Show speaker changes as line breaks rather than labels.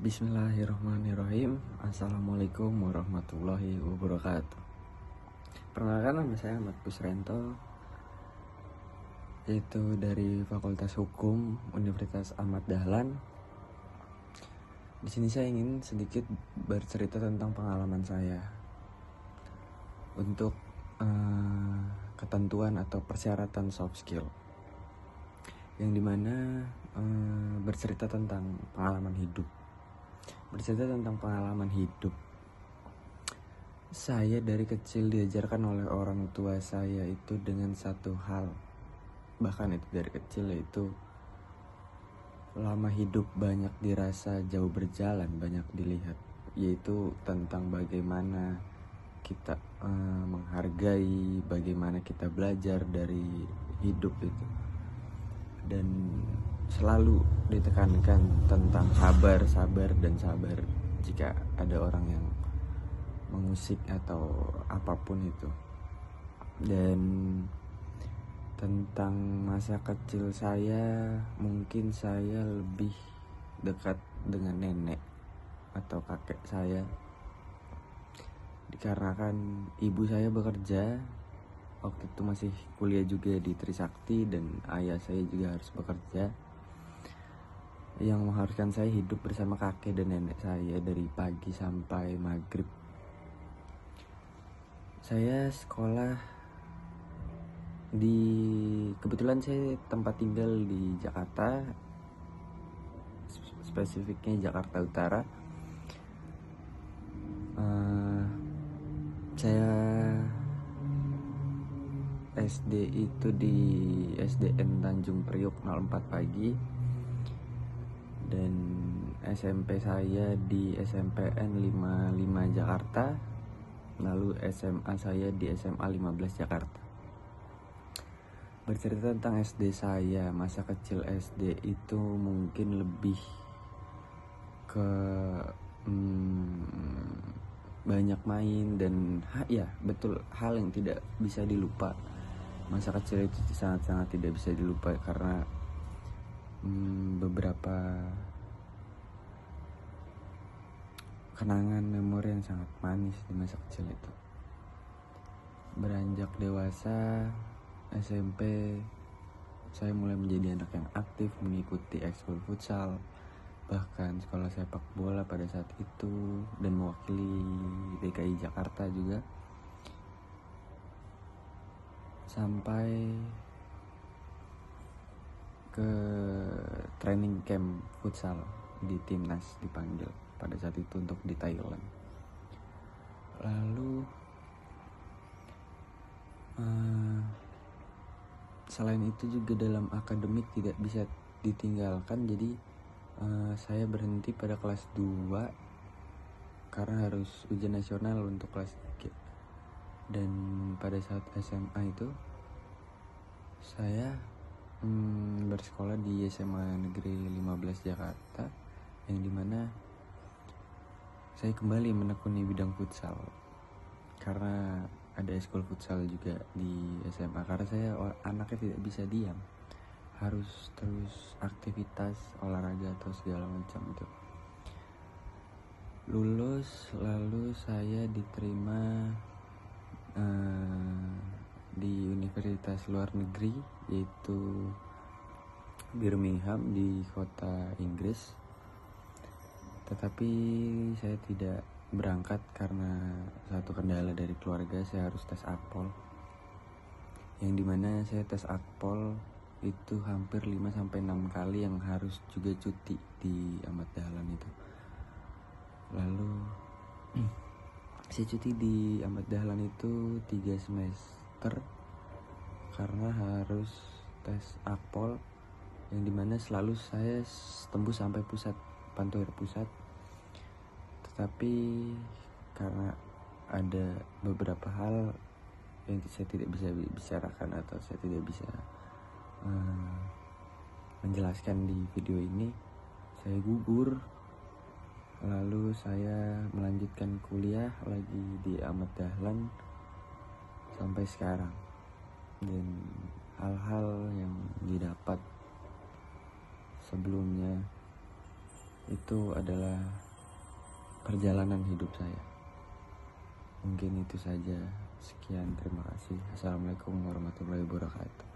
Bismillahirrahmanirrahim. Assalamualaikum warahmatullahi wabarakatuh. Perkenalkan, nama saya Ahmad Busrento, yaitu dari Fakultas Hukum Universitas Ahmad Dahlan. Di sini saya ingin sedikit bercerita tentang pengalaman saya untuk ketentuan atau persyaratan soft skill, yang dimana bercerita tentang pengalaman hidup. Saya dari kecil diajarkan oleh orang tua saya itu dengan satu hal, bahkan itu dari kecil, yaitu lama hidup banyak dirasa, jauh berjalan banyak dilihat, yaitu tentang bagaimana kita menghargai, bagaimana kita belajar dari hidup itu, dan selalu ditekankan tentang sabar jika ada orang yang mengusik atau apapun itu. Dan tentang masa kecil saya, mungkin saya lebih dekat dengan nenek atau kakek saya, dikarenakan ibu saya bekerja. Waktu itu masih kuliah juga di Trisakti, dan ayah saya juga harus bekerja, yang mengharuskan saya hidup bersama kakek dan nenek saya dari pagi sampai maghrib. Saya sekolah kebetulan saya tempat tinggal di Jakarta, spesifiknya Jakarta Utara. Saya SD itu di SDN Tanjung Priok 04 Pagi, dan SMP saya di SMPN 55 Jakarta, lalu SMA saya di SMA 15 Jakarta. Bercerita tentang SD saya, masa kecil SD itu mungkin lebih ke banyak main dan betul, hal yang tidak bisa dilupa. Masa kecil itu sangat-sangat tidak bisa dilupa karena beberapa kenangan memori yang sangat manis di masa kecil itu. Beranjak dewasa, SMP, saya mulai menjadi anak yang aktif, mengikuti ekskul futsal, bahkan sekolah sepak bola pada saat itu, dan mewakili DKI Jakarta juga, sampai ke training camp futsal di timnas, dipanggil pada saat itu untuk di Thailand. Lalu selain itu juga dalam akademik tidak bisa ditinggalkan, jadi saya berhenti pada kelas 2 karena harus ujian nasional untuk kelas 3. Dan pada saat SMA itu saya bersekolah di SMA Negeri 15 Jakarta, yang dimana saya kembali menekuni bidang futsal karena ada ekskul futsal juga di SMA. Karena saya anaknya tidak bisa diam, harus terus aktivitas olahraga atau segala macam itu. Lulus, lalu saya diterima di universitas luar negeri, yaitu Birmingham di kota Inggris. Tetapi saya tidak berangkat karena satu kendala dari keluarga. Saya harus tes akpol, yang dimana saya tes akpol itu hampir 5-6 kali, yang harus juga cuti di Ahmad Dahlan itu. Lalu saya cuti di Ahmad Dahlan itu 3 semester karena harus tes akpol, yang dimana selalu saya tembus sampai pusat, Pantuir Pusat. Tetapi karena ada beberapa hal yang saya tidak bisa bicarakan atau saya tidak bisa menjelaskan di video ini, saya gugur. Lalu saya melanjutkan kuliah lagi di Ahmad Dahlan sampai sekarang. Dan hal-hal yang didapat sebelumnya itu adalah perjalanan hidup saya. Mungkin itu saja. Sekian, terima kasih. Assalamualaikum warahmatullahi wabarakatuh.